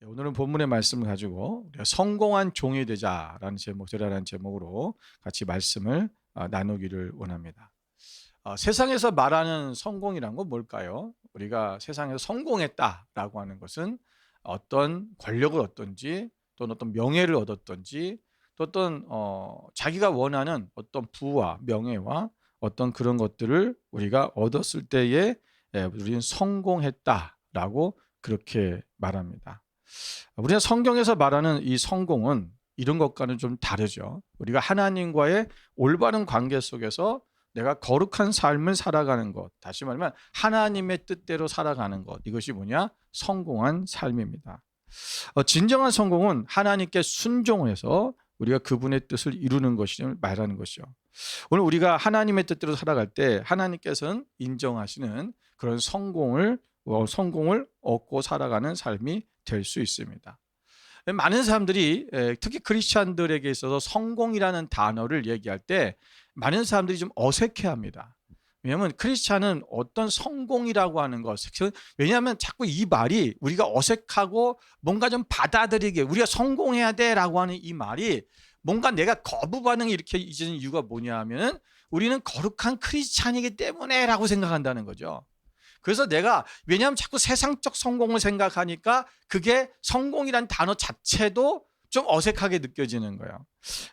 오늘은 본문의 말씀을 가지고 우리가 성공한 종이 되자라는 제목으로 같이 말씀을 나누기를 원합니다. 세상에서 말하는 성공이란 건 뭘까요? 우리가 세상에서 성공했다라고 하는 것은 어떤 권력을 얻든지 또는 어떤 명예를 얻었든지 또 어떤 자기가 원하는 어떤 부와 명예와 어떤 그런 것들을 우리가 얻었을 때에 우리는 성공했다라고 그렇게 말합니다. 우리가 성경에서 말하는 이 성공은 이런 것과는 좀 다르죠. 우리가 하나님과의 올바른 관계 속에서 내가 거룩한 삶을 살아가는 것, 다시 말하면 하나님의 뜻대로 살아가는 것, 이것이 뭐냐? 성공한 삶입니다. 진정한 성공은 하나님께 순종해서 우리가 그분의 뜻을 이루는 것을 말하는 것이죠. 오늘 우리가 하나님의 뜻대로 살아갈 때 하나님께서는 인정하시는 그런 성공을 얻고 살아가는 삶이 될 수 있습니다. 많은 사람들이 특히 크리스찬들에게 있어서 성공이라는 단어를 얘기할 때 많은 사람들이 좀 어색해합니다. 왜냐하면 크리스찬은 어떤 성공이라고 하는 것, 왜냐하면 자꾸 이 말이 우리가 어색하고 뭔가 좀 받아들이게 우리가 성공해야 돼라고 하는 이 말이 뭔가 내가 거부 반응이 이렇게 이제는 이유가 뭐냐 하면 우리는 거룩한 크리스찬이기 때문에라고 생각한다는 거죠. 그래서 내가 왜냐하면 자꾸 세상적 성공을 생각하니까 그게 성공이란 단어 자체도 좀 어색하게 느껴지는 거예요.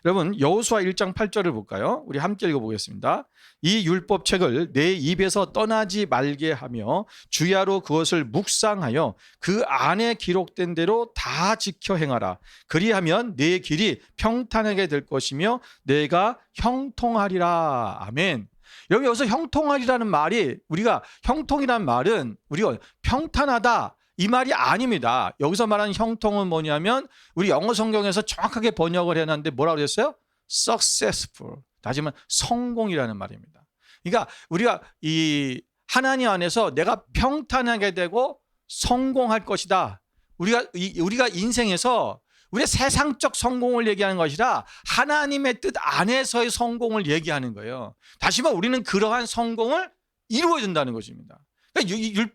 여러분 여호수아 1장 8절을 볼까요? 우리 함께 읽어보겠습니다. 이 율법책을 내 입에서 떠나지 말게 하며 주야로 그것을 묵상하여 그 안에 기록된 대로 다 지켜 행하라. 그리하면 내 길이 평탄하게 될 것이며 내가 형통하리라. 아멘. 여기서 형통하리라는 말이 우리가 형통이란 말은 우리가 평탄하다 이 말이 아닙니다. 여기서 말하는 형통은 뭐냐면 우리 영어 성경에서 정확하게 번역을 해놨는데 뭐라고 그랬어요? successful. 다시 말하면 성공이라는 말입니다. 그러니까 우리가 이 하나님 안에서 내가 평탄하게 되고 성공할 것이다. 우리가 인생에서 우리의 세상적 성공을 얘기하는 것이라 하나님의 뜻 안에서의 성공을 얘기하는 거예요. 다시 말해 우리는 그러한 성공을 이루어야 된다는 것입니다.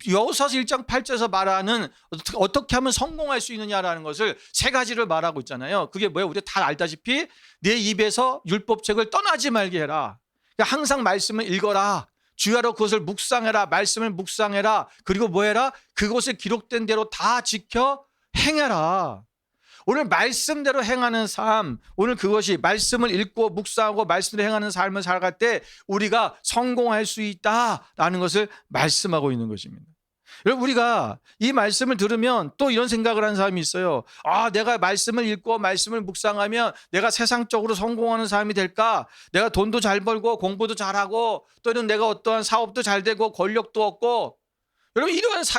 여호수아서 1장 8절에서 말하는 어떻게 하면 성공할 수 있느냐라는 것을 세 가지를 말하고 있잖아요. 그게 뭐예요? 우리가 다 알다시피 내 입에서 율법책을 떠나지 말게 해라. 그러니까 항상 말씀을 읽어라. 주야로 그것을 묵상해라. 말씀을 묵상해라. 그리고 뭐 해라? 그것에 기록된 대로 다 지켜 행해라. 오늘 말씀대로 행하는 삶, 오늘 그것이 말씀을 읽고 묵상하고 말씀대로 행하는 삶을 살아갈 때 우리가 성공할 수 있다라는 것을 말씀하고 있는 것입니다. 여러분 우리가 이 말씀을 들으면 또 이런 생각을 하는 사람이 있어요. 내가 말씀을 읽고 말씀을 묵상하면 내가 세상적으로 성공하는 사람이 될까? 내가 돈도 잘 벌고 공부도 잘하고 또는 내가 어떠한 사업도 잘 되고 권력도 얻고 여러분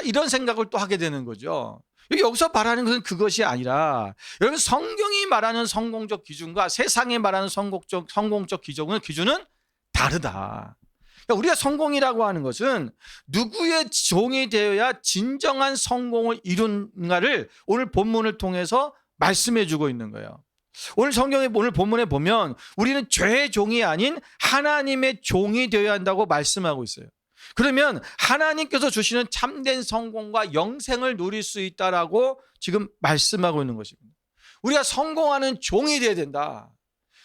이런 생각을 또 하게 되는 거죠. 여기서 말하는 것은 그것이 아니라 여러분 성경이 말하는 성공적 기준과 세상이 말하는 성공적 기준은 다르다. 그러니까 우리가 성공이라고 하는 것은 누구의 종이 되어야 진정한 성공을 이룬가를 오늘 본문을 통해서 말씀해 주고 있는 거예요. 오늘 본문에 보면 우리는 죄의 종이 아닌 하나님의 종이 되어야 한다고 말씀하고 있어요. 그러면 하나님께서 주시는 참된 성공과 영생을 누릴 수 있다라고 지금 말씀하고 있는 것입니다. 우리가 성공하는 종이 되어야 된다.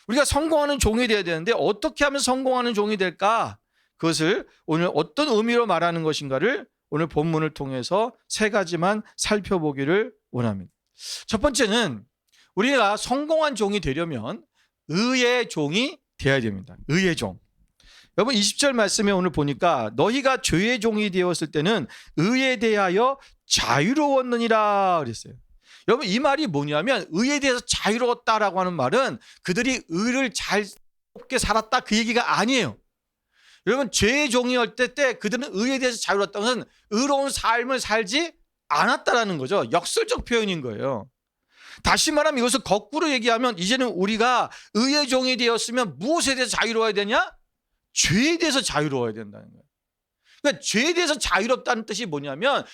우리가 성공하는 종이 되어야 되는데 어떻게 하면 성공하는 종이 될까? 그것을 오늘 어떤 의미로 말하는 것인가를 오늘 본문을 통해서 세 가지만 살펴보기를 원합니다. 첫 번째는 우리가 성공한 종이 되려면 의의 종이 되어야 됩니다. 의의 종. 여러분 20절 말씀에 오늘 보니까 너희가 죄의 종이 되었을 때는 의에 대하여 자유로웠느니라 그랬어요. 여러분 이 말이 뭐냐면 의에 대해서 자유로웠다라고 하는 말은 그들이 의를 자유롭게 살았다 그 얘기가 아니에요. 여러분 죄의 종이었을 때 그들은 의에 대해서 자유로웠다는 것은 의로운 삶을 살지 않았다라는 거죠. 역설적 표현인 거예요. 다시 말하면 이것을 거꾸로 얘기하면 이제는 우리가 의의 종이 되었으면 무엇에 대해서 자유로워야 되냐? 죄에 대해서 자유로워야 된다는 거예요. 그러니까 죄에 대해서 자유롭다는 뜻이 뭐냐면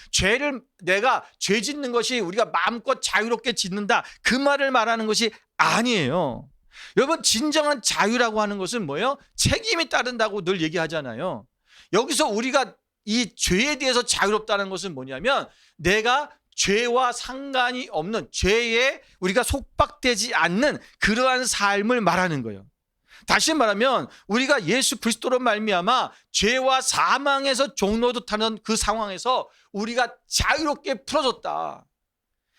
내가 죄 짓는 것이 우리가 마음껏 자유롭게 짓는다 그 말을 말하는 것이 아니에요. 여러분 진정한 자유라고 하는 것은 뭐예요? 책임이 따른다고 늘 얘기하잖아요. 여기서 우리가 이 죄에 대해서 자유롭다는 것은 뭐냐면 내가 죄와 상관이 없는, 죄에 우리가 속박되지 않는 그러한 삶을 말하는 거예요. 다시 말하면 우리가 예수 그리스도로 말미암아 죄와 사망에서 종노릇하는 그 상황에서 우리가 자유롭게 풀어졌다.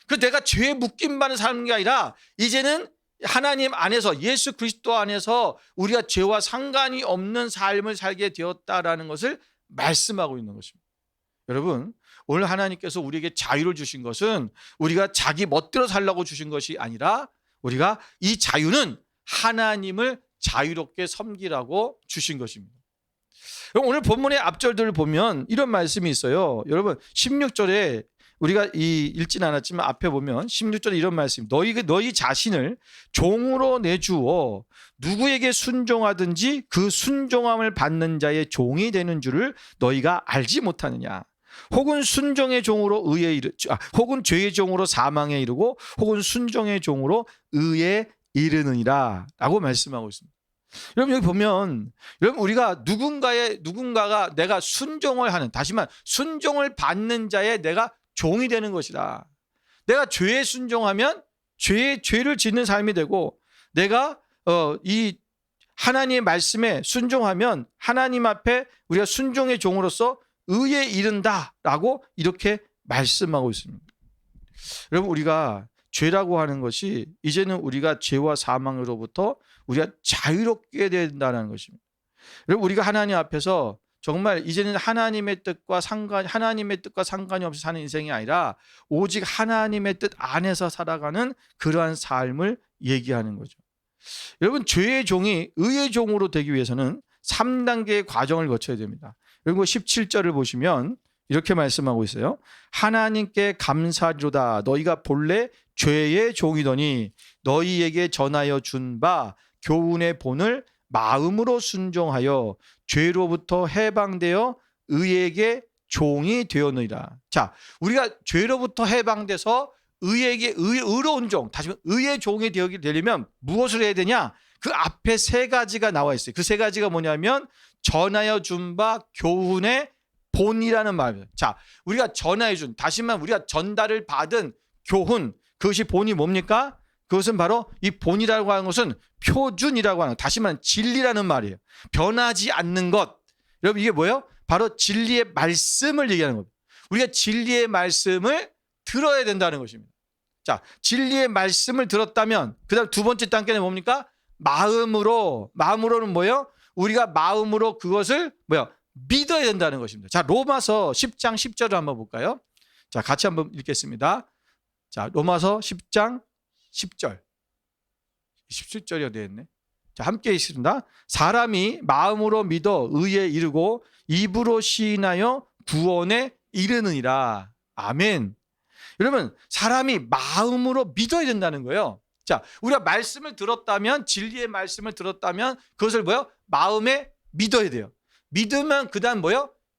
그 내가 죄에 묶임받는 삶이 아니라 이제는 하나님 안에서, 예수 그리스도 안에서 우리가 죄와 상관이 없는 삶을 살게 되었다라는 것을 말씀하고 있는 것입니다. 여러분, 오늘 하나님께서 우리에게 자유를 주신 것은 우리가 자기 멋대로 살라고 주신 것이 아니라 우리가 이 자유는 하나님을 자유롭게 섬기라고 주신 것입니다. 오늘 본문의 앞절들을 보면 이런 말씀이 있어요. 여러분, 16절에 우리가 읽진 않았지만 앞에 보면 16절에 이런 말씀, 너희 자신을 종으로 내주어 누구에게 순종하든지 그 순종함을 받는 자의 종이 되는 줄을 너희가 알지 못하느냐. 혹은 순종의 종으로 혹은 죄의 종으로 사망에 이르고 혹은 순종의 종으로 의에 이르느니라 라고 말씀하고 있습니다. 여러분, 여기 보면 여러분, 우리가 누군가가 내가 순종을 하는, 다시 말해 순종을 받는 자의 내가 종이 되는 것이다. 내가 죄에 순종하면 죄를 짓는 삶이 되고, 내가 이 하나님의 말씀에 순종하면 하나님 앞에 우리가 순종의 종으로서 의에 이른다라고 이렇게 말씀하고 있습니다. 여러분, 우리가 죄라고 하는 것이 이제는 우리가 죄와 사망으로부터 우리가 자유롭게 된다는 것입니다. 여러분, 우리가 하나님 앞에서 정말 이제는 하나님의 뜻과 상관이 없이 사는 인생이 아니라 오직 하나님의 뜻 안에서 살아가는 그러한 삶을 얘기하는 거죠. 여러분, 죄의 종이 의의 종으로 되기 위해서는 3단계의 과정을 거쳐야 됩니다. 그리고 17절을 보시면 이렇게 말씀하고 있어요. 하나님께 감사리로다. 너희가 본래 죄의 종이더니 너희에게 전하여 준 바 교훈의 본을 마음으로 순종하여 죄로부터 해방되어 의에게 종이 되었느니라. 자, 우리가 죄로부터 해방돼서 의로운 종, 다시 말해 의의 종이 되려면 무엇을 해야 되냐? 그 앞에 세 가지가 나와 있어요. 그 세 가지가 뭐냐면 전하여 준 바 교훈의 본이라는 말입니다. 자, 우리가 전하여 준, 다시 말하면 우리가 전달을 받은 교훈, 그것이 본이 뭡니까? 그것은 바로 이 본이라고 하는 것은 표준이라고 하는, 다시 말하면 진리라는 말이에요. 변하지 않는 것. 여러분, 이게 뭐예요? 바로 진리의 말씀을 얘기하는 겁니다. 우리가 진리의 말씀을 들어야 된다는 것입니다. 자, 진리의 말씀을 들었다면 그다음 두 번째 단계는 뭡니까? 마음으로는 뭐예요? 우리가 마음으로 그것을 믿어야 된다는 것입니다. 자, 로마서 10장 10절을 한번 볼까요? 자, 같이 한번 읽겠습니다. 자, 로마서 10장 10절. 17절이어야 되겠네. 자, 함께 읽습니다. 사람이 마음으로 믿어 의에 이르고 입으로 시인하여 구원에 이르느니라. 아멘. 여러분, 사람이 마음으로 믿어야 된다는 거예요. 자, 우리가 말씀을 들었다면, 진리의 말씀을 들었다면 그것을 마음에 믿어야 돼요. 믿으면 그다음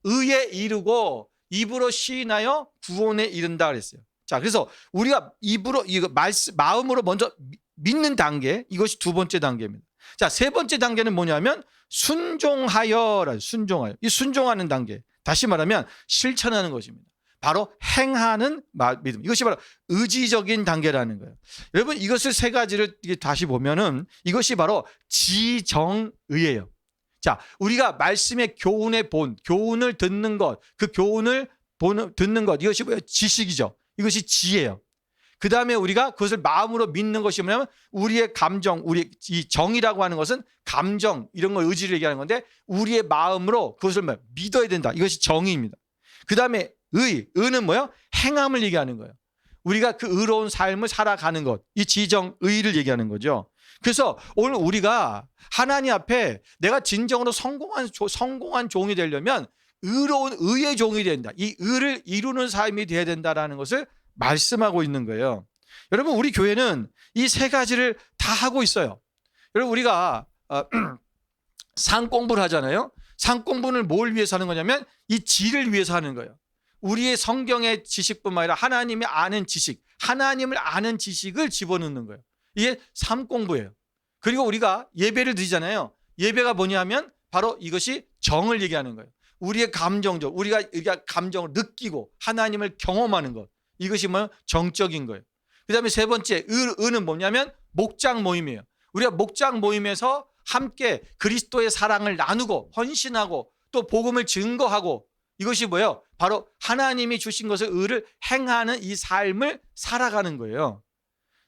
의에 이르고 입으로 시인하여 구원에 이른다 그랬어요. 자, 그래서 우리가 마음으로 먼저 믿는 단계, 이것이 두 번째 단계입니다. 자, 세 번째 단계는 뭐냐면 순종하여. 이 순종하는 단계. 다시 말하면 실천하는 것입니다. 바로 행하는 믿음. 이것이 바로 의지적인 단계라는 거예요. 여러분, 이것을 세 가지를 다시 보면은 이것이 바로 지정의예요. 자, 우리가 말씀의 교훈의 본, 교훈을 듣는 것, 그 교훈을 듣는 것, 이것이 지식이죠. 이것이 지혜예요. 그 다음에 우리가 그것을 마음으로 믿는 것이 뭐냐면 우리의 감정, 이 정이라고 하는 것은 감정, 이런 걸 의지를 얘기하는 건데 우리의 마음으로 그것을 믿어야 된다. 이것이 정의입니다. 그 다음에 의는 행함을 얘기하는 거예요. 우리가 그 의로운 삶을 살아가는 것, 이 지정의를 얘기하는 거죠. 그래서 오늘 우리가 하나님 앞에 내가 진정으로 성공한 종이 되려면 의로운 의의 종이 된다. 이 의를 이루는 삶이 되어야 된다라는 것을 말씀하고 있는 거예요. 여러분, 우리 교회는 이 세 가지를 다 하고 있어요. 여러분, 우리가 상 공부를 하잖아요. 상 공부는 뭘 위해서 하는 거냐면 이 지를 위해서 하는 거예요. 우리의 성경의 지식뿐만 아니라 하나님을 아는 지식을 집어넣는 거예요. 이게 삶 공부예요. 그리고 우리가 예배를 드리잖아요. 예배가 뭐냐면 바로 이것이 정을 얘기하는 거예요. 우리의 감정적, 우리가 감정을 느끼고 하나님을 경험하는 것. 이것이 뭐 정적인 거예요. 그 다음에 세 번째, 의는 뭐냐면 목장 모임이에요. 우리가 목장 모임에서 함께 그리스도의 사랑을 나누고 헌신하고 또 복음을 증거하고 이것이 뭐예요? 바로 하나님이 주신 것을 의를 행하는 이 삶을 살아가는 거예요.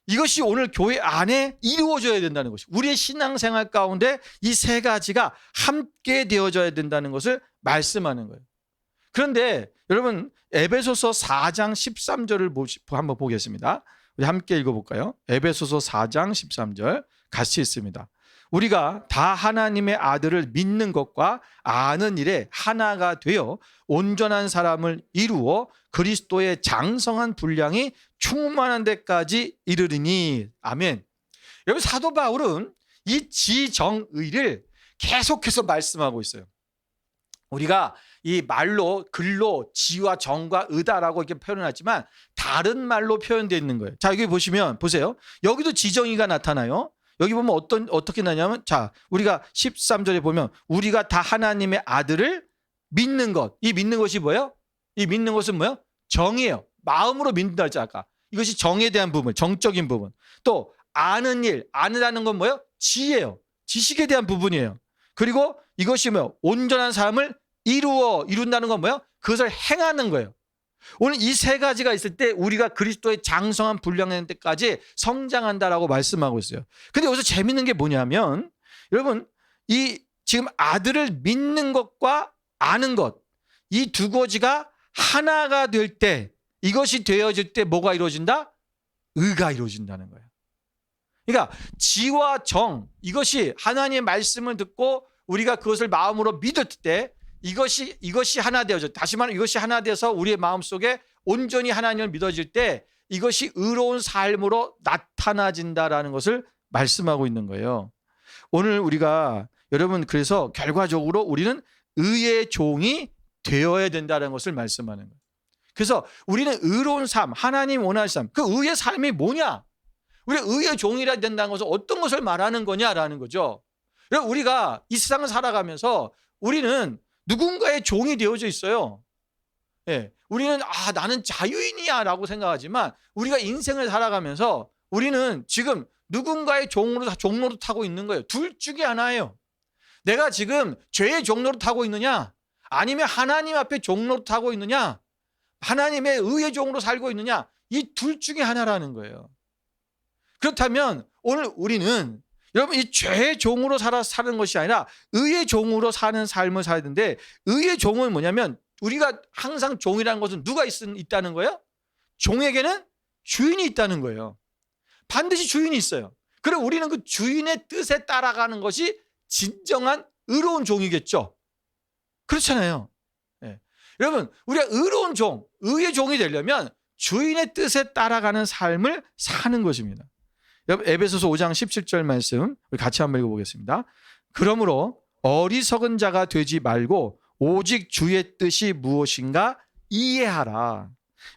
이것이 오늘 교회 안에 이루어져야 된다는 것이 우리의 신앙생활 가운데 이 세 가지가 함께 되어져야 된다는 것을 말씀하는 거예요. 그런데 여러분 에베소서 4장 13절을 한번 보겠습니다. 우리 함께 읽어볼까요? 에베소서 4장 13절 같이 있습니다. 우리가 다 하나님의 아들을 믿는 것과 아는 일에 하나가 되어 온전한 사람을 이루어 그리스도의 장성한 분량이 충만한 데까지 이르리니. 아멘. 여기 사도 바울은 이 지정의를 계속해서 말씀하고 있어요. 우리가 이 말로 글로 지와 정과 의다라고 이렇게 표현했지만 다른 말로 표현되어 있는 거예요. 자, 여기 보세요. 여기도 지정의가 나타나요. 여기 보면 어떻게 나냐면, 자, 우리가 13절에 보면 우리가 다 하나님의 아들을 믿는 것. 이 믿는 것이 뭐예요? 이 믿는 것은 뭐예요? 정이에요. 마음으로 믿는다 했죠, 아까. 이것이 정에 대한 부분, 정적인 부분. 또 아는 일, 아느라는 건 뭐예요? 지혜예요. 지식에 대한 부분이에요. 그리고 이것이 뭐예요? 온전한 삶을 이룬다는 건 뭐예요? 그것을 행하는 거예요. 오늘 이 세 가지가 있을 때 우리가 그리스도의 장성한 분량된 때까지 성장한다라고 말씀하고 있어요. 근데 여기서 재밌는 게 뭐냐면 여러분 이 지금 아들을 믿는 것과 아는 것 이 두 가지가 하나가 될 때 이것이 되어질 때 뭐가 이루어진다? 의가 이루어진다는 거예요. 그러니까 지와 정 이것이 하나님의 말씀을 듣고 우리가 그것을 마음으로 믿을 때 이것이 하나 되어져. 다시 말하면 이것이 하나 돼서 우리의 마음속에 온전히 하나님을 믿어질 때 이것이 의로운 삶으로 나타나진다라는 것을 말씀하고 있는 거예요. 오늘 우리가 여러분 그래서 결과적으로 우리는 의의 종이 되어야 된다는 것을 말씀하는 거예요. 그래서 우리는 의로운 삶, 하나님 원하는 삶, 그 의의 삶이 뭐냐? 우리가 의의 종이라 된다는 것은 어떤 것을 말하는 거냐라는 거죠. 우리가 이 세상을 살아가면서 우리는 누군가의 종이 되어져 있어요. 예, 우리는 나는 자유인이야 라고 생각하지만 우리가 인생을 살아가면서 우리는 지금 누군가의 종로로 타고 있는 거예요. 둘 중에 하나예요. 내가 지금 죄의 종로로 타고 있느냐 아니면 하나님 앞에 종로로 타고 있느냐 하나님의 의의 종으로 살고 있느냐 이 둘 중에 하나라는 거예요. 그렇다면 오늘 우리는 여러분 이 죄의 종으로 사는 것이 아니라 의의 종으로 사는 삶을 살아야 되는데 의의 종은 뭐냐면 우리가 항상 종이라는 것은 누가 있다는 거예요? 종에게는 주인이 있다는 거예요. 반드시 주인이 있어요. 그럼 우리는 그 주인의 뜻에 따라가는 것이 진정한 의로운 종이겠죠. 그렇잖아요. 네. 여러분 우리가 의로운 종, 의의 종이 되려면 주인의 뜻에 따라가는 삶을 사는 것입니다. 에베소서 5장 17절 말씀 우리 같이 한번 읽어보겠습니다. 그러므로 어리석은 자가 되지 말고 오직 주의 뜻이 무엇인가 이해하라.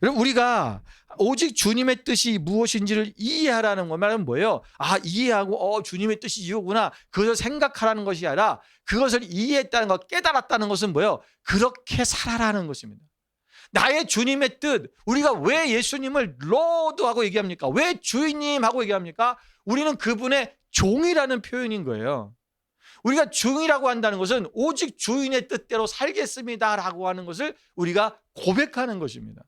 여러분 우리가 오직 주님의 뜻이 무엇인지를 이해하라는 말은 뭐예요? 이해하고 주님의 뜻이 이거구나 그것을 생각하라는 것이 아니라 그것을 이해했다는 것, 깨달았다는 것은 뭐예요? 그렇게 살아라는 것입니다. 나의 주님의 뜻, 우리가 왜 예수님을 로드하고 얘기합니까? 왜 주인님하고 얘기합니까? 우리는 그분의 종이라는 표현인 거예요. 우리가 종이라고 한다는 것은 오직 주인의 뜻대로 살겠습니다라고 하는 것을 우리가 고백하는 것입니다.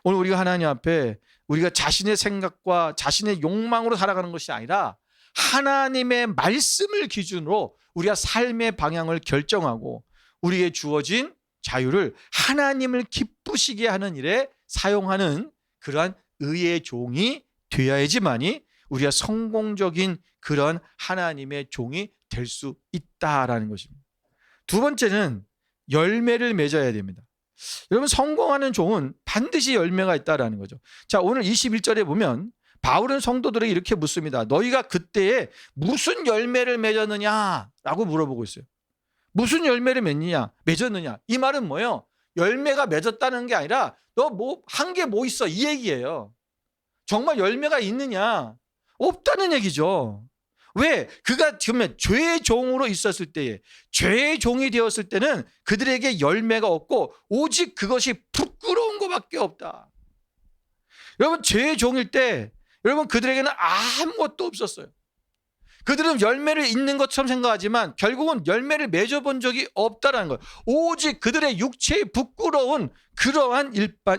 오늘 우리가 하나님 앞에 우리가 자신의 생각과 자신의 욕망으로 살아가는 것이 아니라 하나님의 말씀을 기준으로 우리가 삶의 방향을 결정하고 우리에게 주어진 자유를 하나님을 기쁘시게 하는 일에 사용하는 그러한 의의 종이 되어야지만이 우리가 성공적인 그런 하나님의 종이 될 수 있다라는 것입니다. 두 번째는 열매를 맺어야 됩니다. 여러분 성공하는 종은 반드시 열매가 있다라는 거죠. 자, 오늘 21절에 보면 바울은 성도들에게 이렇게 묻습니다. 너희가 그때에 무슨 열매를 맺었느냐라고 물어보고 있어요. 무슨 열매를 맺었느냐? 이 말은 뭐예요? 열매가 맺었다는 게 아니라 너 한 게 뭐 있어? 이 얘기예요. 정말 열매가 있느냐? 없다는 얘기죠. 왜? 그가 지금 죄의 종으로 있었을 때에 죄의 종이 되었을 때는 그들에게 열매가 없고 오직 그것이 부끄러운 것밖에 없다. 여러분 죄의 종일 때 여러분 그들에게는 아무것도 없었어요. 그들은 열매를 잇는 것처럼 생각하지만 결국은 열매를 맺어본 적이 없다라는 거예요. 오직 그들의 육체에 부끄러운 그러한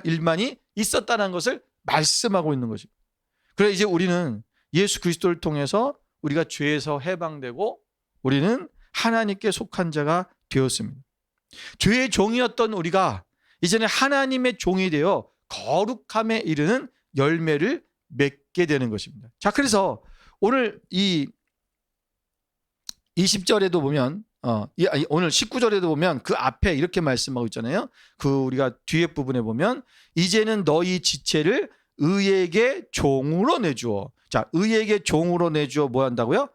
일만이 있었다는 것을 말씀하고 있는 것입니다. 그래서 이제 우리는 예수 그리스도를 통해서 우리가 죄에서 해방되고 우리는 하나님께 속한 자가 되었습니다. 죄의 종이었던 우리가 이제는 하나님의 종이 되어 거룩함에 이르는 열매를 맺게 되는 것입니다. 자, 그래서 오늘 이 20절에도 보면 오늘 19절에도 보면 그 앞에 이렇게 말씀하고 있잖아요. 그 우리가 뒤에 부분에 보면 이제는 너희 지체를 의에게 종으로 내주어. 자, 의에게 종으로 내주어 뭐 한다고요?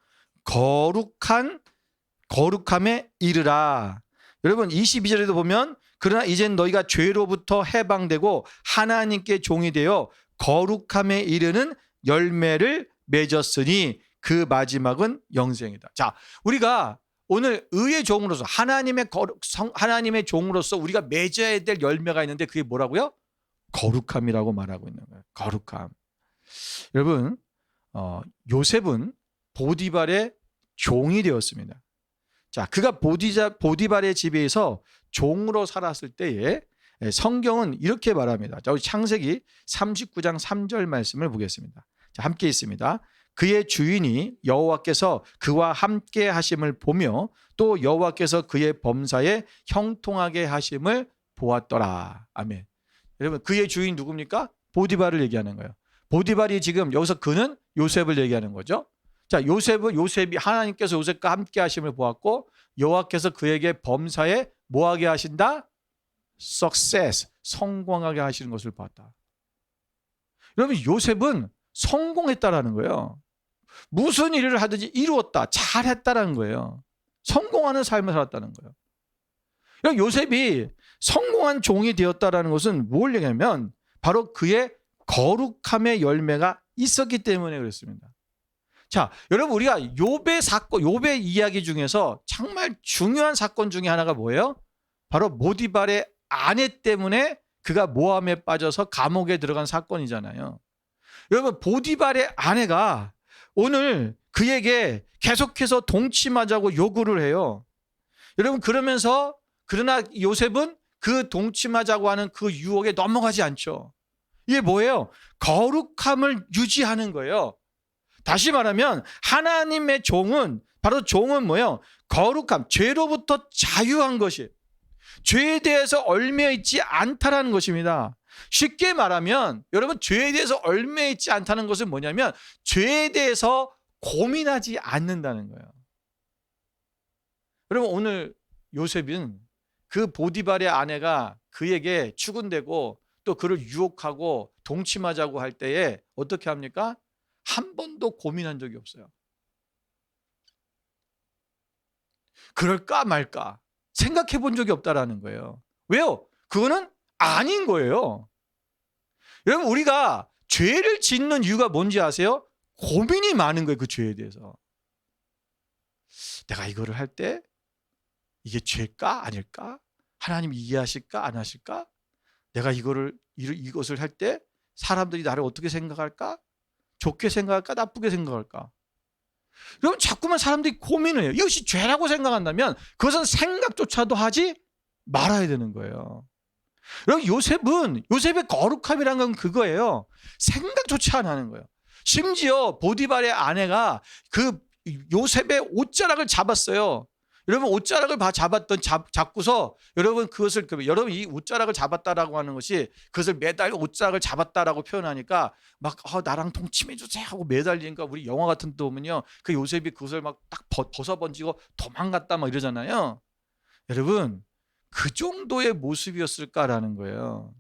거룩함에 이르라. 여러분 22절에도 보면 그러나 이젠 너희가 죄로부터 해방되고 하나님께 종이 되어 거룩함에 이르는 열매를 맺었으니 그 마지막은 영생이다. 자, 우리가 오늘 의의 종으로서 하나님의 종으로서 우리가 맺어야 될 열매가 있는데 그게 뭐라고요? 거룩함이라고 말하고 있는 거예요. 거룩함. 여러분 요셉은 보디발의 종이 되었습니다. 자, 그가 보디발의 집에서 종으로 살았을 때에 성경은 이렇게 말합니다. 자, 우리 창세기 39장 3절 말씀을 보겠습니다. 자, 함께 있습니다. 그의 주인이 여호와께서 그와 함께 하심을 보며 또 여호와께서 그의 범사에 형통하게 하심을 보았더라. 아멘. 여러분 그의 주인 누굽니까? 보디발을 얘기하는 거예요. 보디발이 지금 여기서 그는 요셉을 얘기하는 거죠. 자, 요셉이 하나님께서 요셉과 함께 하심을 보았고 여호와께서 그에게 범사에 뭐하게 하신다? success, 성공하게 하시는 것을 봤다. 여러분 요셉은 성공했다라는 거예요. 무슨 일을 하든지 이루었다, 잘했다라는 거예요. 성공하는 삶을 살았다는 거예요. 그러니까 요셉이 성공한 종이 되었다라는 것은 뭘 얘기하냐면 바로 그의 거룩함의 열매가 있었기 때문에 그렇습니다. 자, 여러분 우리가 욥의 이야기 중에서 정말 중요한 사건 중에 하나가 뭐예요? 바로 보디발의 아내 때문에 그가 모함에 빠져서 감옥에 들어간 사건이잖아요. 여러분 보디발의 아내가 오늘 그에게 계속해서 동침하자고 요구를 해요. 여러분 그러나 요셉은 그 동침하자고 하는 그 유혹에 넘어가지 않죠. 이게 뭐예요? 거룩함을 유지하는 거예요. 다시 말하면 하나님의 종은 뭐예요? 거룩함, 죄로부터 자유한 것이, 죄에 대해서 얽매여 있지 않다라는 것입니다. 쉽게 말하면 여러분 죄에 대해서 얽매여 있지 않다는 것은 뭐냐면 죄에 대해서 고민하지 않는다는 거예요. 여러분 오늘 요셉은 그 보디발의 아내가 그에게 추근대고 또 그를 유혹하고 동침하자고 할 때에 어떻게 합니까? 한 번도 고민한 적이 없어요. 그럴까 말까 생각해 본 적이 없다라는 거예요. 왜요? 그거는 아닌 거예요. 여러분 우리가 죄를 짓는 이유가 뭔지 아세요? 고민이 많은 거예요. 그 죄에 대해서. 내가 이거를 할 때 이게 죄일까 아닐까? 하나님 이해하실까 안 하실까? 내가 이것을 할 때 사람들이 나를 어떻게 생각할까? 좋게 생각할까? 나쁘게 생각할까? 여러분 자꾸만 사람들이 고민을 해요. 이것이 죄라고 생각한다면 그것은 생각조차도 하지 말아야 되는 거예요. 여러분 요셉의 거룩함이란 건 그거예요. 생각조차 안 하는 거예요. 심지어 보디발의 아내가 그 요셉의 옷자락을 잡았어요. 여러분 옷자락을 잡고서 여러분 이 옷자락을 잡았다라고 하는 것이 그것을 매달 옷자락을 잡았다라고 표현하니까 막 나랑 동침해 주세요 하고 매달리니까 우리 영화 같은 데 보면요 그 요셉이 그것을 막 딱 벗어번지고 도망갔다 막 이러잖아요. 여러분 그 정도의 모습이었을까라는 거예요.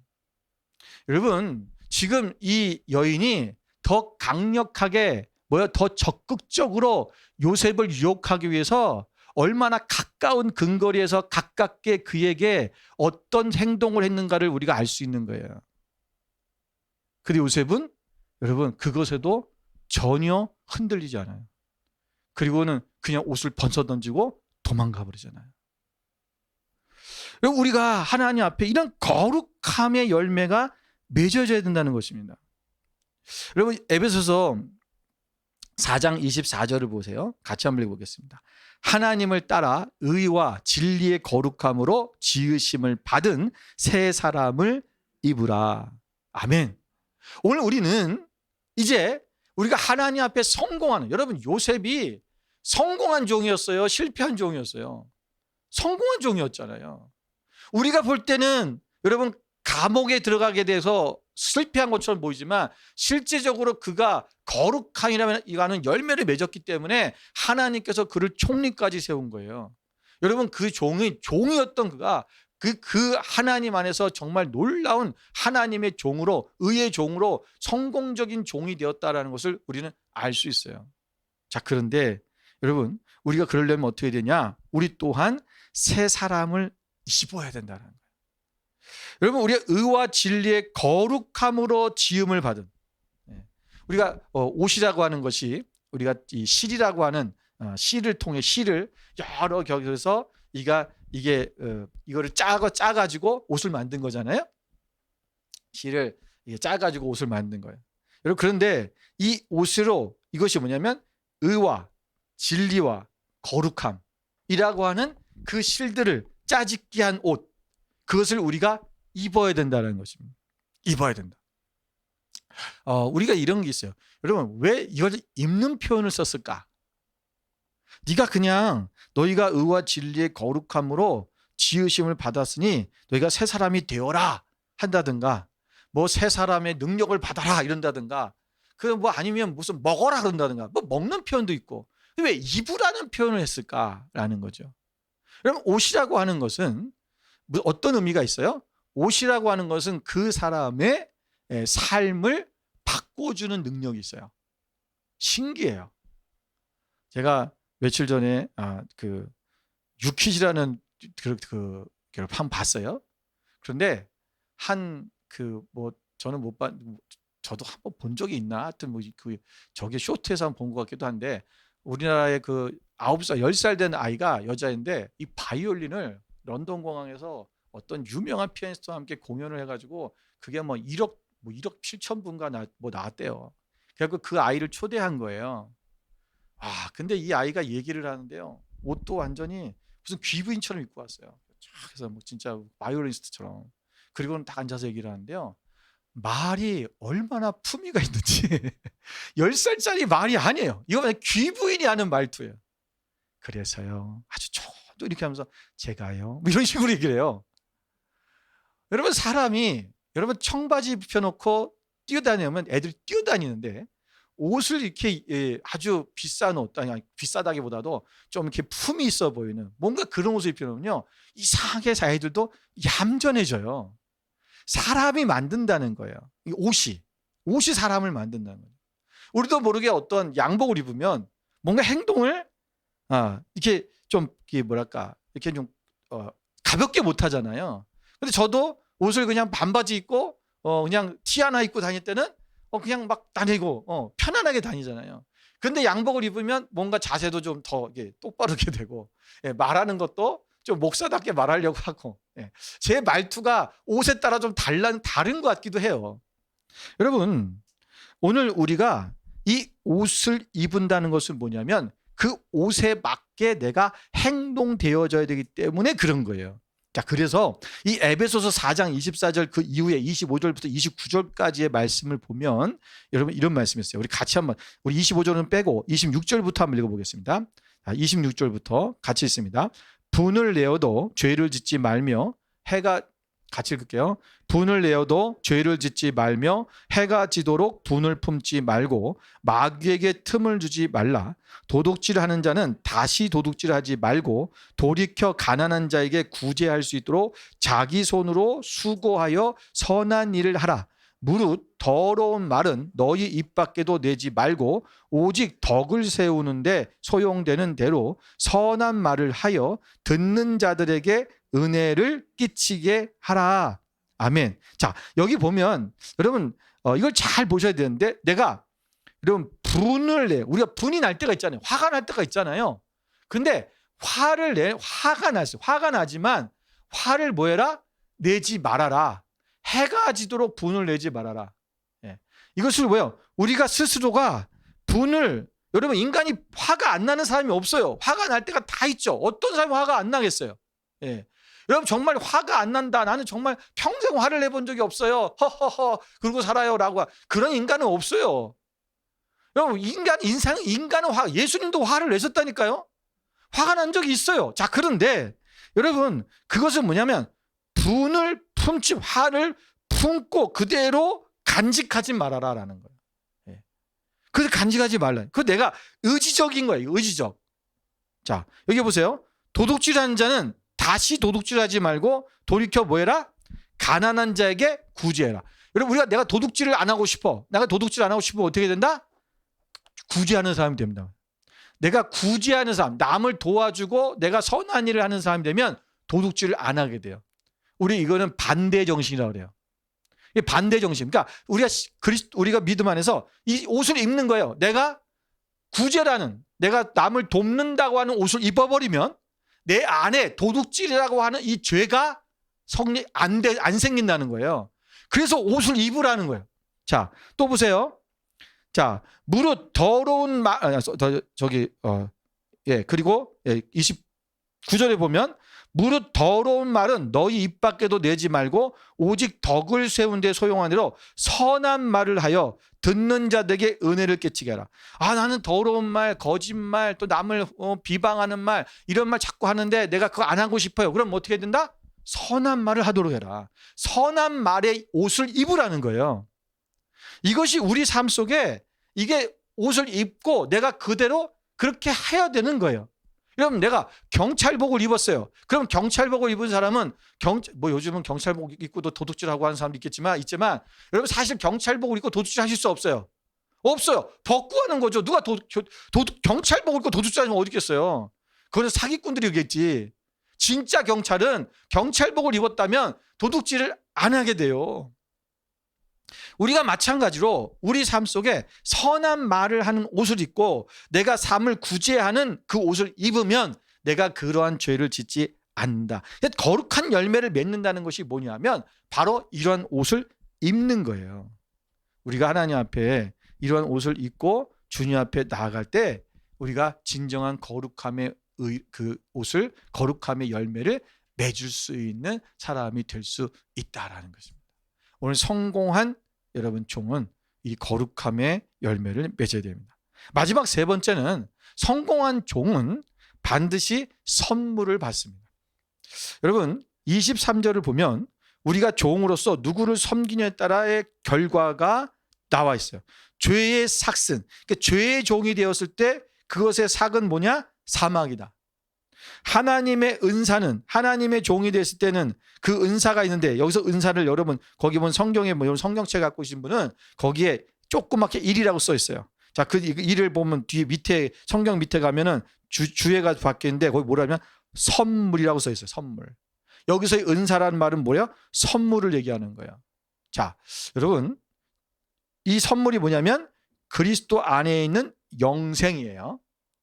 여러분 지금 이 여인이 더 강력하게 더 적극적으로 요셉을 유혹하기 위해서 얼마나 가까운 근거리에서 가깝게 그에게 어떤 행동을 했는가를 우리가 알 수 있는 거예요. 근데 요셉은 여러분 그것에도 전혀 흔들리지 않아요. 그리고는 그냥 옷을 벗어던지고 도망가 버리잖아요. 우리가 하나님 앞에 이런 거룩함의 열매가 맺어져야 된다는 것입니다. 여러분 에베소서 4장 24절을 보세요. 같이 한번 읽어보겠습니다. 하나님을 따라 의와 진리의 거룩함으로 지으심을 받은 새 사람을 입으라. 아멘. 오늘 우리는 이제 우리가 하나님 앞에 성공하는, 여러분 요셉이 성공한 종이었어요? 실패한 종이었어요? 성공한 종이었잖아요. 우리가 볼 때는 여러분 감옥에 들어가게 돼서 실패한 것처럼 보이지만 실제적으로 그가 거룩함이라는 이거는 열매를 맺었기 때문에 하나님께서 그를 총리까지 세운 거예요. 여러분 그 종이었던 그가 그 하나님 안에서 정말 놀라운 하나님의 종으로, 의의 종으로 성공적인 종이 되었다라는 것을 우리는 알 수 있어요. 자, 그런데 여러분 우리가 그러려면 어떻게 되냐? 우리 또한 새 사람을 입어야 된다는 거예요. 여러분 우리가 의와 진리의 거룩함으로 지음을 받은, 우리가 옷이라고 하는 것이 우리가 이 실이라고 하는 실을 통해 실을 여러 격에서 이거를 짜가지고 옷을 만든 거잖아요. 실을 짜가지고 옷을 만든 거예요. 여러분 그런데 이 옷으로 이것이 뭐냐면 의와 진리와 거룩함이라고 하는 그 실들을 짜집기 한 옷, 그것을 우리가 입어야 된다는 것입니다. 입어야 된다. 우리가 이런 게 있어요. 여러분 왜 이걸 입는 표현을 썼을까? 네가 그냥 너희가 의와 진리의 거룩함으로 지으심을 받았으니 너희가 새 사람이 되어라 한다든가, 뭐 새 사람의 능력을 받아라 이런다든가, 그 뭐 아니면 무슨 먹어라 그런다든가, 뭐 먹는 표현도 있고, 왜 입으라는 표현을 했을까라는 거죠. 여러분 옷이라고 하는 것은 어떤 의미가 있어요? 옷이라고 하는 것은 그 사람의 삶을 바꿔주는 능력이 있어요. 신기해요. 제가 며칠 전에 그 유퀴즈라는 그걸 한번 봤어요. 그런데 저는 못 봤, 저도 한번 본 적이 있나? 하여튼 저게 쇼트에서 한번 본 것 같기도 한데, 우리나라의 그 9살, 10살 된 아이가 여자인데 이 바이올린을 런던 공항에서 어떤 유명한 피아니스트와 함께 공연을 해가지고 그게 뭐 1억 7천 분가 나왔대요. 그래서 그 아이를 초대한 거예요. 근데 이 아이가 얘기를 하는데요. 옷도 완전히 무슨 귀부인처럼 입고 왔어요. 그래서 뭐 진짜 바이올리니스트처럼. 그리고는 딱 앉아서 얘기를 하는데요. 말이 얼마나 품위가 있는지 10살짜리 말이 아니에요. 이거 그냥 귀부인이 하는 말투예요. 그래서요. 아주 또 이렇게 하면서 제가요. 뭐 이런 식으로 얘기를 해요. 여러분 사람이 여러분 청바지 입혀놓고 뛰어다니면 애들이 뛰어다니는데, 옷을 이렇게 아주 비싼 옷, 아니 비싸다기보다도 좀 이렇게 품이 있어 보이는 뭔가 그런 옷을 입혀놓으면요 이상하게 아이들도 얌전해져요. 사람이 만든다는 거예요. 옷이 사람을 만든다는 거예요. 우리도 모르게 어떤 양복을 입으면 뭔가 행동을 이렇게 좀 뭐랄까 이렇게 좀 가볍게 못 하잖아요. 근데 저도 옷을 그냥 반바지 입고 그냥 티 하나 입고 다닐 때는 그냥 막 다니고 편안하게 다니잖아요. 근데 양복을 입으면 뭔가 자세도 좀 더 똑바르게 되고, 말하는 것도 좀 목사답게 말하려고 하고, 제 말투가 옷에 따라 좀 다른 것 같기도 해요. 여러분 오늘 우리가 이 옷을 입은다는 것은 뭐냐면 그 옷에 맞게 내가 행동되어져야 되기 때문에 그런 거예요. 자, 그래서 이 에베소서 4장 24절 그 이후에 25절부터 29절까지의 말씀을 보면 여러분 이런 말씀이 있어요. 우리 같이 한번, 우리 25절은 빼고 26절부터 한번 읽어보겠습니다. 26절부터 같이 읽습니다. 분을 내어도 죄를 짓지 말며 같이 읽을게요. 분을 내어도 죄를 짓지 말며 해가 지도록 분을 품지 말고 마귀에게 틈을 주지 말라. 도둑질하는 자는 다시 도둑질하지 말고 돌이켜 가난한 자에게 구제할 수 있도록 자기 손으로 수고하여 선한 일을 하라. 무릇 더러운 말은 너희 입 밖에도 내지 말고 오직 덕을 세우는데 소용되는 대로 선한 말을 하여 듣는 자들에게 은혜를 끼치게 하라. 아멘. 자, 여기 보면 여러분 이걸 잘 보셔야 되는데, 여러분 우리가 분이 날 때가 있잖아요. 화가 날 때가 있잖아요. 근데 화가 났어요. 화가 나지만 화를 뭐 해라? 내지 말아라. 해가 지도록 분을 내지 말아라. 이것을 왜요? 우리가 스스로가 분을, 여러분 인간이 화가 안 나는 사람이 없어요. 화가 날 때가 다 있죠. 어떤 사람이 화가 안 나겠어요? 예. 여러분 정말 화가 안 난다. 나는 정말 평생 화를 내본 적이 없어요. 허허허 그러고 살아요. 라고 그런 인간은 없어요. 여러분 인간은 예수님도 화를 내셨다니까요. 화가 난 적이 있어요. 자, 그런데 여러분 그것은 뭐냐면 분을 품지, 화를 품고 그대로 간직하지 말아라라는 거예요. 예. 그래서 간직하지 말라. 그 내가 의지적인 거예요. 의지적. 자, 여기 보세요. 도둑질하는 자는 다시 도둑질하지 말고 돌이켜 뭐해라? 가난한 자에게 구제해라. 여러분 내가 도둑질을 안 하고 싶어. 내가 도둑질 안 하고 싶으면 어떻게 된다? 구제하는 사람이 됩니다. 내가 구제하는 사람, 남을 도와주고 내가 선한 일을 하는 사람이 되면 도둑질을 안 하게 돼요. 우리 이거는 반대 정신이라고 그래요. 이게 반대 정신. 그러니까 우리가 믿음 안에서 이 옷을 입는 거예요. 내가 구제라는, 내가 남을 돕는다고 하는 옷을 입어버리면 내 안에 도둑질이라고 하는 이 죄가 안 생긴다는 거예요. 그래서 옷을 입으라는 거예요. 자, 또 보세요. 자, 무릇 더러운 말, 그리고 29절에 보면 무릇 더러운 말은 너희 입 밖에도 내지 말고 오직 덕을 세운 데 소용하니로 선한 말을 하여 듣는 자들에게 은혜를 끼치게 하라. 아, 나는 더러운 말, 거짓말, 또 남을 비방하는 말, 이런 말 자꾸 하는데 내가 그거 안 하고 싶어요. 그럼 어떻게 해야 된다? 선한 말을 하도록 해라. 선한 말의 옷을 입으라는 거예요. 이것이 우리 삶 속에 이게 옷을 입고 내가 그대로 그렇게 해야 되는 거예요. 여러분 내가 경찰복을 입었어요. 그럼 경찰복을 입은 사람은 요즘은 경찰복 입고도 도둑질하고 하는 사람도 있지만 여러분 사실 경찰복을 입고 도둑질 하실 수 없어요. 없어요. 벗고 하는 거죠. 누가 경찰복을 입고 도둑질하면 어디 있겠어요. 그거는 사기꾼들이겠지. 진짜 경찰은 경찰복을 입었다면 도둑질을 안 하게 돼요. 우리가 마찬가지로 우리 삶 속에 선한 말을 하는 옷을 입고 내가 삶을 구제하는 그 옷을 입으면 내가 그러한 죄를 짓지 않는다. 거룩한 열매를 맺는다는 것이 뭐냐면 바로 이러한 옷을 입는 거예요. 우리가 하나님 앞에 이러한 옷을 입고 주님 앞에 나아갈 때 우리가 진정한 거룩함의 그 옷을, 거룩함의 열매를 맺을 수 있는 사람이 될 수 있다라는 것입니다. 오늘 성공한 여러분 종은 이 거룩함의 열매를 맺어야 됩니다. 마지막 세 번째는 성공한 종은 반드시 선물을 받습니다. 여러분 23절을 보면 우리가 종으로서 누구를 섬기냐에 따라의 결과가 나와 있어요. 죄의 삭은, 그러니까 죄의 종이 되었을 때 그것의 삭은 뭐냐? 사망이다. 하나님의 은사는, 하나님의 종이 됐을 때는 그 은사가 있는데, 여기서 은사를 여러분 거기 보면 성경에 성경책 갖고 계신 분은 거기에 조그맣게 일이라고 써 있어요. 자, 그 일을 보면 뒤에 밑에 성경 밑에 가면은 주해가 바뀌는데 거기 뭐라면 선물이라고 써 있어요. 선물. 여기서의 은사라는 말은 뭐야? 선물을 얘기하는 거예요. 자, 여러분 이 선물이 뭐냐면 그리스도 안에 있는 영생이에요.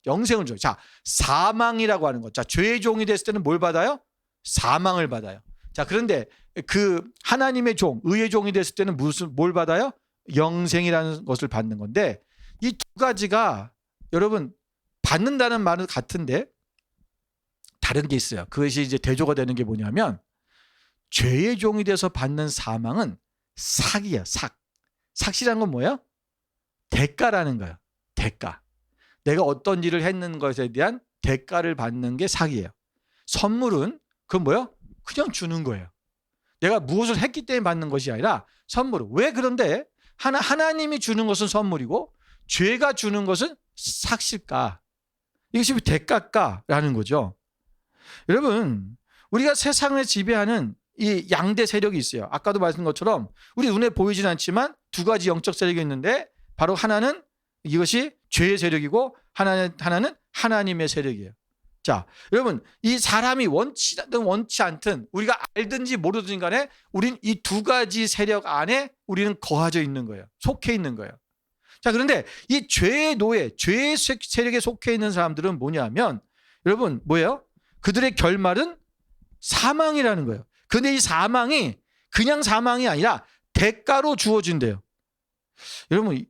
영생을 줘요. 자, 사망이라고 하는 것. 자, 죄의 종이 됐을 때는 뭘 받아요? 사망을 받아요. 자, 그런데 그 하나님의 종, 의의 종이 됐을 때는 뭘 받아요? 영생이라는 것을 받는 건데 이 두 가지가 여러분 받는다는 말은 같은데 다른 게 있어요. 그것이 이제 대조가 되는 게 뭐냐면 죄의 종이 돼서 받는 사망은 삭이에요. 삭. 삭이라는 건 뭐예요? 대가라는 거예요. 대가. 내가 어떤 일을 했는 것에 대한 대가를 받는 게 삭이에요. 선물은 그건 뭐예요? 그냥 주는 거예요. 내가 무엇을 했기 때문에 받는 것이 아니라 선물은. 왜 그런데 하나님이 주는 것은 선물이고 죄가 주는 것은 삭일까? 이것이 대가가라는 거죠. 여러분 우리가 세상을 지배하는 이 양대 세력이 있어요. 아까도 말씀드린 것처럼 우리 눈에 보이진 않지만 두 가지 영적 세력이 있는데 바로 하나는 이것이 죄의 세력이고 하나는 하나님의 세력이에요. 자, 여러분 이 사람이 원치든 원치 않든 우리가 알든지 모르든 간에 우리는 이 두 가지 세력 안에 우리는 거하져 있는 거예요. 속해 있는 거예요. 자, 그런데 이 죄의 노예, 죄의 세력에 속해 있는 사람들은 뭐냐면 여러분 뭐예요? 그들의 결말은 사망이라는 거예요. 근데 이 사망이 그냥 사망이 아니라 대가로 주어진대요. 여러분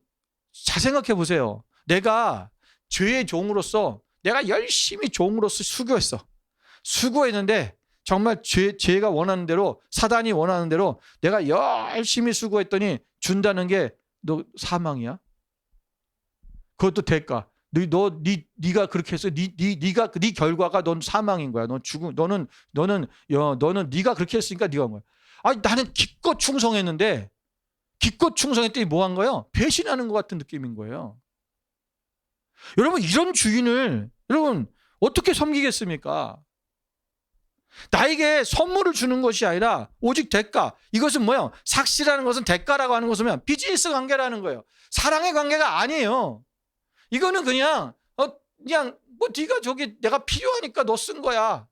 잘 생각해 보세요. 내가 죄의 종으로서 내가 열심히 종으로서 수고했는데 정말 죄가 원하는 대로, 사단이 원하는 대로 내가 열심히 수고했더니 준다는 게 너 사망이야? 그것도 대가. 네가 그렇게 해서 네 결과가 넌 사망인 거야. 너는 네가 그렇게 했으니까 네가 한 거야. 아니 나는 기껏 충성했는데 기껏 충성했더니 뭐 한 거예요? 배신하는 것 같은 느낌인 거예요. 여러분 이런 주인을 여러분 어떻게 섬기겠습니까? 나에게 선물을 주는 것이 아니라 오직 대가. 이것은 뭐예요? 삭시라는 것은 대가라고 하는 것은 비즈니스 관계라는 거예요. 사랑의 관계가 아니에요. 이거는 그냥 뭐 네가 저기 내가 필요하니까 너 쓴 거야.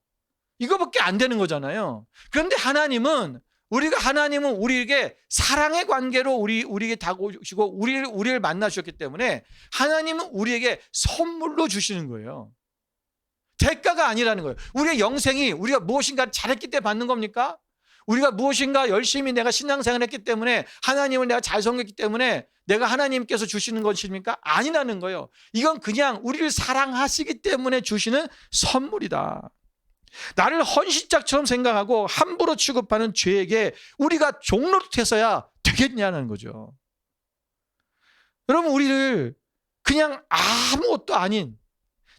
이거밖에 안 되는 거잖아요. 그런데 하나님은 우리에게 사랑의 관계로 우리에게 다가오시고 우리를 만나셨기 때문에 하나님은 우리에게 선물로 주시는 거예요. 대가가 아니라는 거예요. 우리의 영생이 우리가 무엇인가 잘했기 때문에 받는 겁니까? 우리가 무엇인가 열심히 내가 신앙생활을 했기 때문에 하나님을 내가 잘 섬겼기 때문에 내가 하나님께서 주시는 것입니까? 아니라는 거예요. 이건 그냥 우리를 사랑하시기 때문에 주시는 선물이다. 나를 헌신짝처럼 생각하고 함부로 취급하는 죄에게 우리가 종노릇해서야 되겠냐는 거죠. 여러분 우리를 그냥 아무것도 아닌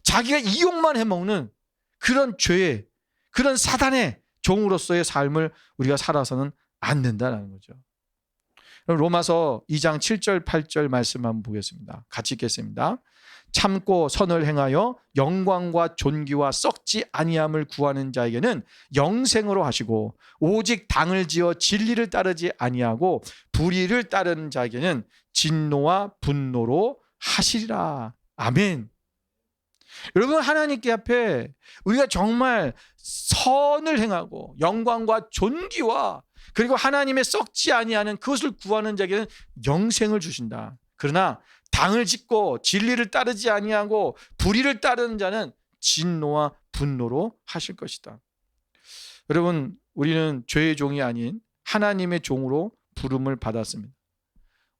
자기가 이용만 해먹는 그런 죄의, 그런 사단의 종으로서의 삶을 우리가 살아서는 안 된다는 거죠. 그럼 로마서 2장 7절 8절 말씀 한번 보겠습니다. 같이 읽겠습니다. 참고 선을 행하여 영광과 존귀와 썩지 아니함을 구하는 자에게는 영생으로 하시고 오직 당을 지어 진리를 따르지 아니하고 불의를 따르는 자에게는 진노와 분노로 하시리라. 아멘. 여러분 하나님께 앞에 우리가 정말 선을 행하고 영광과 존귀와 그리고 하나님의 썩지 아니하는 그것을 구하는 자에게는 영생을 주신다. 그러나 당을 짓고 진리를 따르지 아니하고 불의를 따르는 자는 진노와 분노로 하실 것이다. 여러분 우리는 죄의 종이 아닌 하나님의 종으로 부름을 받았습니다.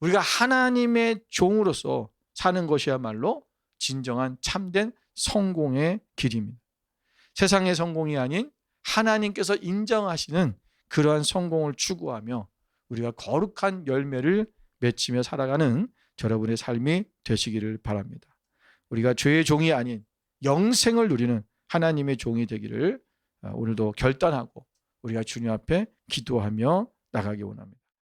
우리가 하나님의 종으로서 사는 것이야말로 진정한 참된 성공의 길입니다. 세상의 성공이 아닌 하나님께서 인정하시는 그러한 성공을 추구하며 우리가 거룩한 열매를 맺히며 살아가는 여러분의 삶이 되시기를 바랍니다. 우리가 죄의 종이 아닌 영생을 누리는 하나님의 종이 되기를 오늘도 결단하고 우리가 주님 앞에 기도하며 나가기 원합니다.